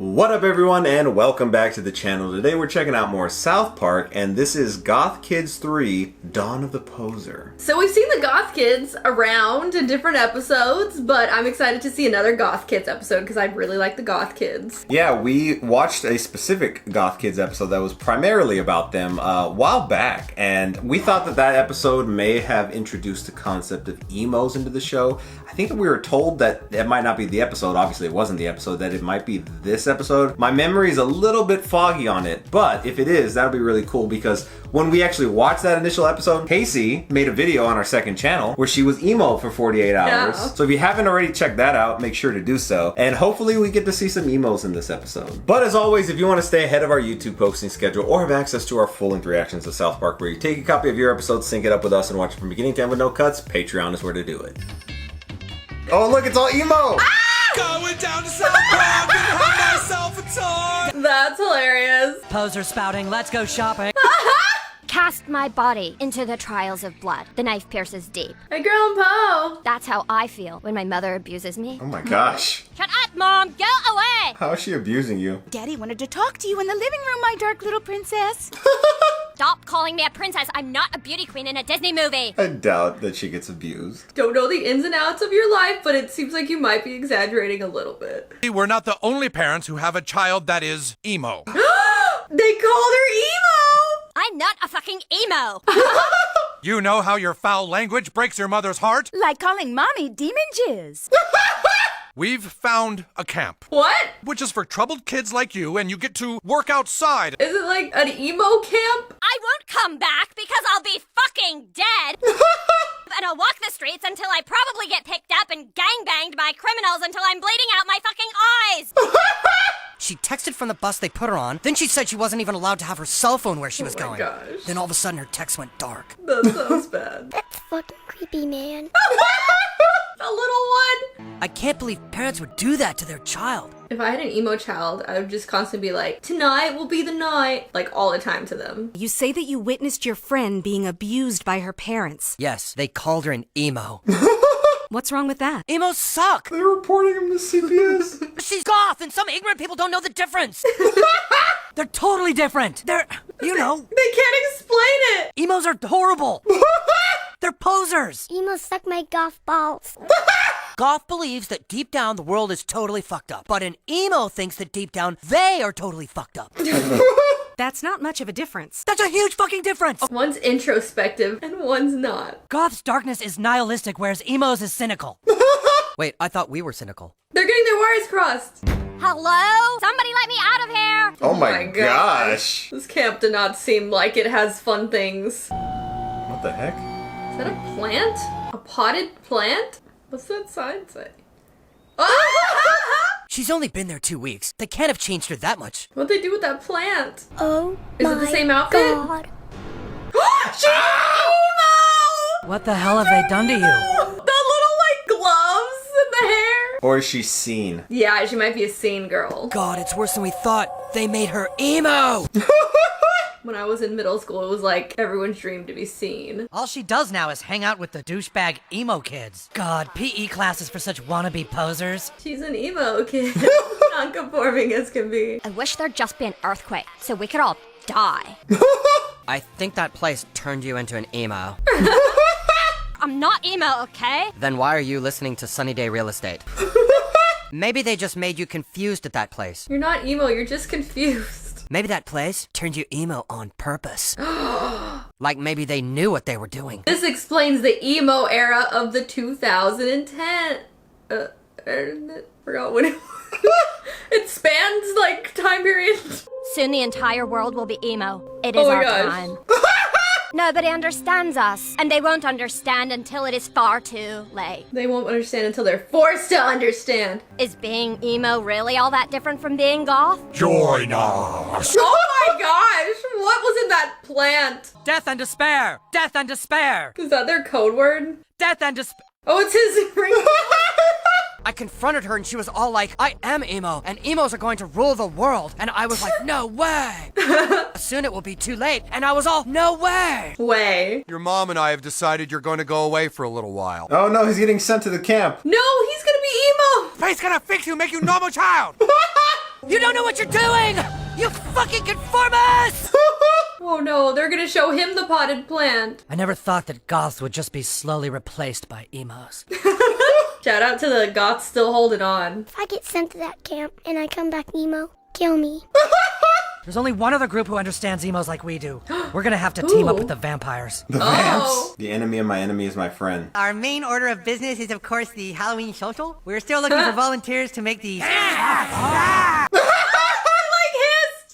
What up everyone and welcome back to the channel. Today we're checking out more South Park and this is Goth Kids 3 Dawn of the Poser. So we've seen the Goth Kids around in different episodes, but I'm excited to see another Goth Kids episode because I really like the Goth Kids. Yeah, we watched a specific Goth Kids episode that was primarily about them a while back, and we thought that episode may have introduced the concept of emos into the show. I think that we were told that it might not be the episode, obviously it wasn't the episode, that it might be this episode. My memory is a little bit foggy on it, but if it is, that'll be really cool because when we actually watched that initial episode, Casey made a video on our second channel where she was emo for 48 hours. Yeah. So if you haven't already checked that out, make sure to do so. And hopefully we get to see some emos in this episode. But as always, if you want to stay ahead of our YouTube posting schedule or have access to our full-length reactions to South Park where you take a copy of your episode, sync it up with us, and watch it from beginning to end with no cuts, Patreon is where to do it. Oh look, it's all emo! Going down to South Park and have myself a tour. That's hilarious. Poser spouting, let's go shopping. Cast my body into the trials of blood. The knife pierces deep. Hey, Grandpa. That's how I feel when my mother abuses me. Oh my gosh. Shut up, Mom! Go away! How is she abusing you? Daddy wanted to talk to you in the living room, my dark little princess. Stop calling me a princess. I'm not a beauty queen in a Disney movie. I doubt that she gets abused. Don't know the ins and outs of your life, but it seems like you might be exaggerating a little bit. We're not the only parents who have a child that is emo. They called her emo! I'm not a fucking emo. You know how your foul language breaks your mother's heart? Like calling mommy demon jizz. We've found a camp, What? which is for troubled kids like you, and you get to work outside. Is it like an emo camp? I won't come back because I'll be fucking dead. And I'll walk the streets until I probably get picked up and gangbanged by criminals until I'm bleeding out my fucking eyes. She texted from the bus they put her on. Then she said she wasn't even allowed to have her cell phone where she was Oh my going. gosh. Then all of a sudden her text went dark. That sounds bad. That's fucking creepy, man. A little one. I can't believe parents would do that to their child. If I had an emo child, I would just constantly be like, tonight will be the night, like all the time to them. You say that you witnessed your friend being abused by her parents. Yes, they called her an emo. What's wrong with that? Emos suck! They're reporting him to CPS. She's goth and some ignorant people don't know the difference! They're totally different! They're, you know, They can't explain it. emos are horrible! They're posers! Emo suck my goth balls. Goth believes that deep down the world is totally fucked up. But an emo thinks that deep down they are totally fucked up. That's not much of a difference. That's a huge fucking difference! One's introspective and one's not. Goth's darkness is nihilistic, whereas emo's is cynical. Wait, I thought we were cynical. They're getting their wires crossed. Hello? Somebody let me out of here! Oh my gosh. This camp did not seem like it has fun things. What the heck? Is that a plant? A potted plant? What's that sign say? She's only been there 2 weeks. They can't have changed her that much. What'd they do with that plant? Oh, Is it the same outfit? God. She's emo! What the hell have they done to you? The little like gloves and the hair. Or is she seen? Yeah, she might be a scene girl. God, it's worse than we thought. They made her emo! When I was in middle school, it was like everyone's dream to be seen. All she does now is hang out with the douchebag emo kids. God, PE classes for such wannabe posers. She's an emo kid. Non-conforming as can be. I wish there'd just be an earthquake so we could all die. I think that place turned you into an emo. I'm not emo, okay? Then why are you listening to Sunny Day Real Estate? Maybe they just made you confused at that place. You're not emo, you're just confused. Maybe that place turned you emo on purpose. Like maybe they knew what they were doing. This explains the emo era of the 2010. Forgot when it was. It spans like time period. Soon the entire world will be emo. It is Oh my our gosh. time. Nobody understands us, and they won't understand until it is far too late. They won't understand until they're forced to understand. Is being emo really all that different from being goth? Join us. Oh my gosh, what was in that plant? Death and despair! Death and despair! Is that their code word? Death and despair! Oh, it's his ring. I confronted her and she was all like, I am emo, and emos are going to rule the world. And I was like, no way. Soon it will be too late. And I was all, no way. Way. Your mom and I have decided you're going to go away for a little while. Oh no, he's getting sent to the camp. No, he's gonna be emo. Fate's gonna fix you, make you normal child. You don't know what you're doing! You fucking conformist! Oh no, they're gonna show him the potted plant. I never thought that goths would just be slowly replaced by emos. Shout out to the goths still holding on. If I get sent to that camp and I come back emo, kill me. There's only one other group who understands emos like we do. We're gonna have to team up with the vampires. The vamps. The enemy of my enemy is my friend. Our main order of business is, of course, the Halloween social. We're still looking for volunteers to make the...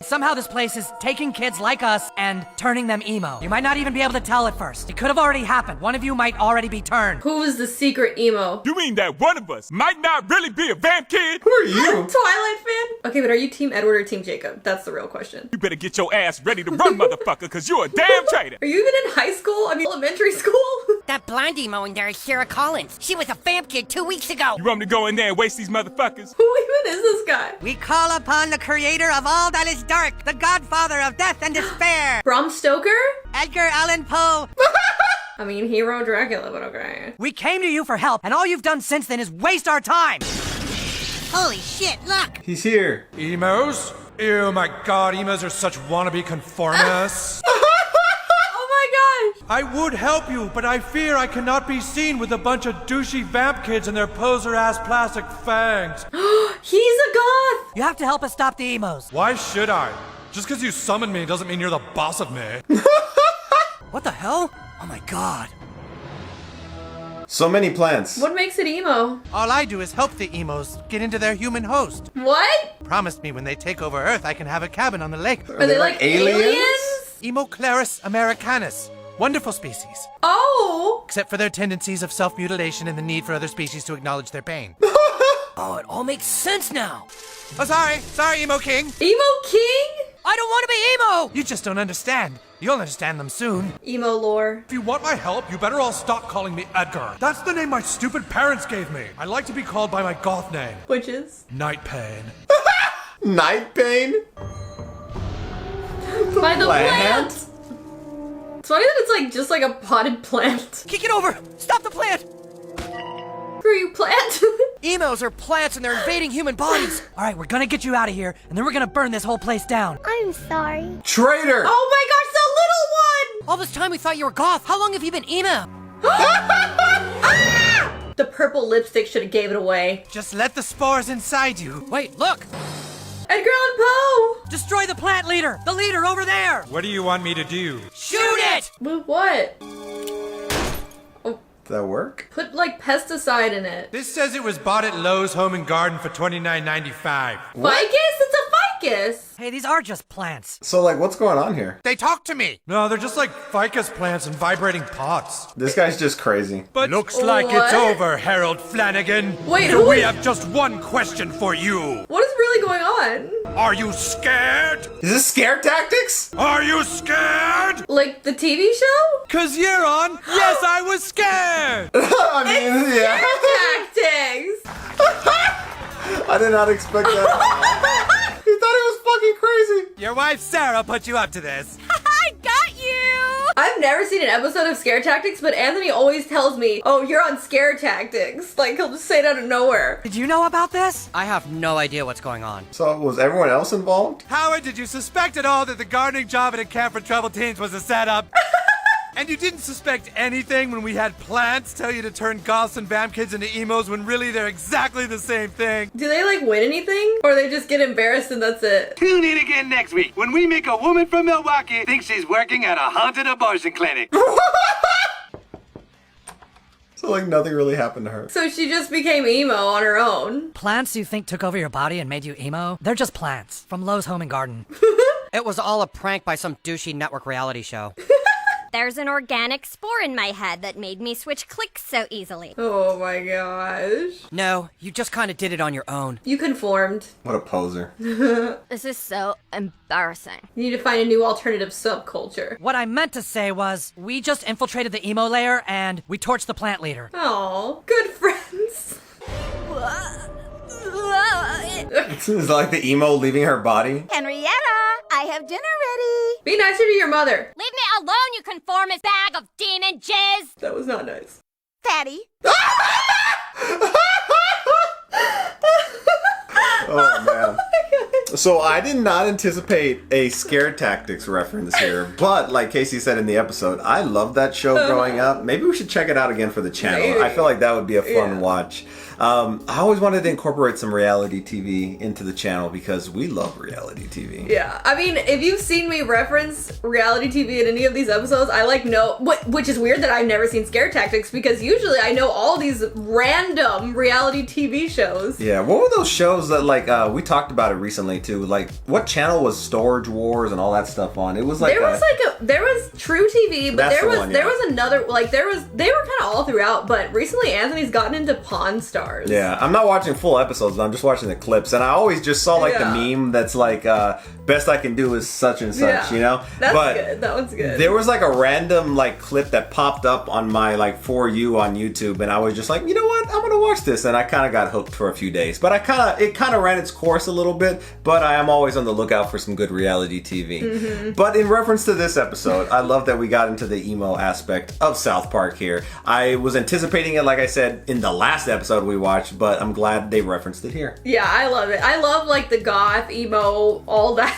Somehow this place is taking kids like us and turning them emo. You might not even be able to tell at first. It could have already happened. One of you might already be turned. Who is the secret emo? You mean that one of us might not really be a vamp kid? Who are you? Twilight fan? Okay, but are you Team Edward or Team Jacob? That's the real question. You better get your ass ready to run, motherfucker, cause you're a damn traitor. Are you even in high school? I mean, elementary school? That blonde emo in there is Sarah Collins. She was a vamp kid 2 weeks ago. You want me to go in there and waste these motherfuckers? Who even is this guy? We call upon the creator of all that is dark, the godfather of death and despair, Bram Stoker? Edgar Allan Poe. I mean, hero Dracula, but okay. We came to you for help, and all you've done since then is waste our time. Holy shit, look! He's here. Emos? Ew, my god, emos are such wannabe conformists. Oh my gosh! I would help you, but I fear I cannot be seen with a bunch of douchey vamp kids and their poser-ass plastic fangs. He's a goth! You have to help us stop the emos. Why should I? Just because you summoned me doesn't mean you're the boss of me. What the hell? Oh my god. So many plants. What makes it emo? All I do is help the emos get into their human host. What? Promised me when they take over Earth, I can have a cabin on the lake. Are they like aliens? Emoclerus americanus. Wonderful species. Oh! Except for their tendencies of self-mutilation and the need for other species to acknowledge their pain. Oh, it all makes sense now. Oh, sorry, Emo King. Emo King? I don't want to be emo! You just don't understand. You'll understand them soon. Emo lore. If you want my help, you better all stop calling me Edgar. That's the name my stupid parents gave me. I like to be called by my goth name. Which is? Night Pain. Night Pain? By the plant? plant! It's funny that it's like just like a potted plant. Kick it over! Stop the plant! Screw you, plant! Emos are plants and they're invading human bodies. All right, we're gonna get you out of here, and then we're gonna burn this whole place down. I'm sorry. Traitor! Oh my gosh, the little one! All this time we thought you were goth. How long have you been emo? The purple lipstick should have gave it away. Just let the spores inside you. Wait, look! Edgar Allan Poe! Destroy the plant leader! The leader over there! What do you want me to do? Shoot it! With what? Did that work? Put like pesticide in it. This says it was bought at Lowe's Home and Garden for $29.95. Ficus? It's a ficus! Hey, these are just plants. So, like, what's going on here? They talk to me. No, they're just like ficus plants in vibrating pots. This guy's just crazy. But looks like it's What? over, Harold Flanagan. Wait, so who we is- have just one question for you. What is really going on? Are you scared? Is this scare tactics? Are you scared? Like the TV show? Cause you're on. Yes, I was scared. I mean, yeah. Tactics! I did not expect that. He thought it was fucking crazy. Your wife Sarah put you up to this. I got you! I've never seen an episode of Scare Tactics, but Anthony always tells me, oh, you're on Scare Tactics. Like, he'll just say it out of nowhere. Did you know about this? I have no idea what's going on. So, was everyone else involved? Howard, did you suspect at all that the gardening job at a camp for troubled teens was a setup? And you didn't suspect anything when we had plants tell you to turn goths and vamp kids into emos when really they're exactly the same thing? Do they, like, win anything? Or they just get embarrassed and that's it? Tune in again next week when we make a woman from Milwaukee think she's working at a haunted abortion clinic. So, like, nothing really happened to her. So she just became emo on her own. Plants you think took over your body and made you emo? They're just plants from Lowe's Home and Garden. It was all a prank by some douchey network reality show. There's an organic spore in my head that made me switch clicks so easily. Oh my gosh. No, you just kind of did it on your own. You conformed. What a poser. This is so embarrassing. You need to find a new alternative subculture. What I meant to say was, we just infiltrated the emo layer and we torched the plant leader. Oh, good friends. This is like the emo leaving her body. Henrietta, I have dinner ready. Be nicer to your mother. Leave me alone, you conformist bag of demon jizz! That was not nice. Fatty. Oh, man. So I did not anticipate a scare tactics reference here, but like Casey said in the episode, I loved that show growing up. Maybe we should check it out again for the channel. Maybe. I feel like that would be a fun watch. I always wanted to incorporate some reality TV into the channel because we love reality TV. Yeah, I mean, if you've seen me reference reality TV in any of these episodes, I like know, which is weird that I've never seen Scare Tactics because usually I know all these random reality TV shows. Yeah, what were those shows that like, we talked about it recently too, like what channel was Storage Wars and all that stuff on? It was like there was True TV, but That's there the was one, there yeah. was another, like they were kind of all throughout, but recently Anthony's gotten into Pawn Stars. Yeah, I'm not watching full episodes, but I'm just watching the clips, and I always just saw like the meme that's like, best I can do is such and such, you know? That's but good. That one's good. There was like a random like clip that popped up on my like For You on YouTube, and I was just like, you know what? I'm gonna watch this, and I kind of got hooked for a few days. But it kind of ran its course a little bit, but I am always on the lookout for some good reality TV. Mm-hmm. But in reference to this episode, I love that we got into the emo aspect of South Park here. I was anticipating it, like I said, in the last episode we watched, but I'm glad they referenced it here. Yeah, I love it. I love like the goth, emo, all that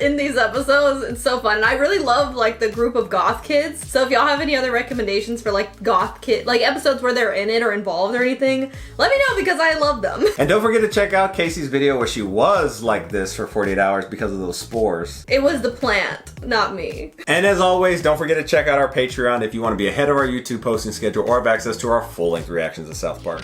in these episodes. It's so fun. And I really love like the group of goth kids. So if y'all have any other recommendations for like goth kid, like episodes where they're in it or involved or anything, let me know because I love them. And don't forget to check out Casey's video where she was like this for 48 hours because of those spores. It was the plant, not me. And as always, don't forget to check out our Patreon if you want to be ahead of our YouTube posting schedule or have access to our full-length reactions of South Park.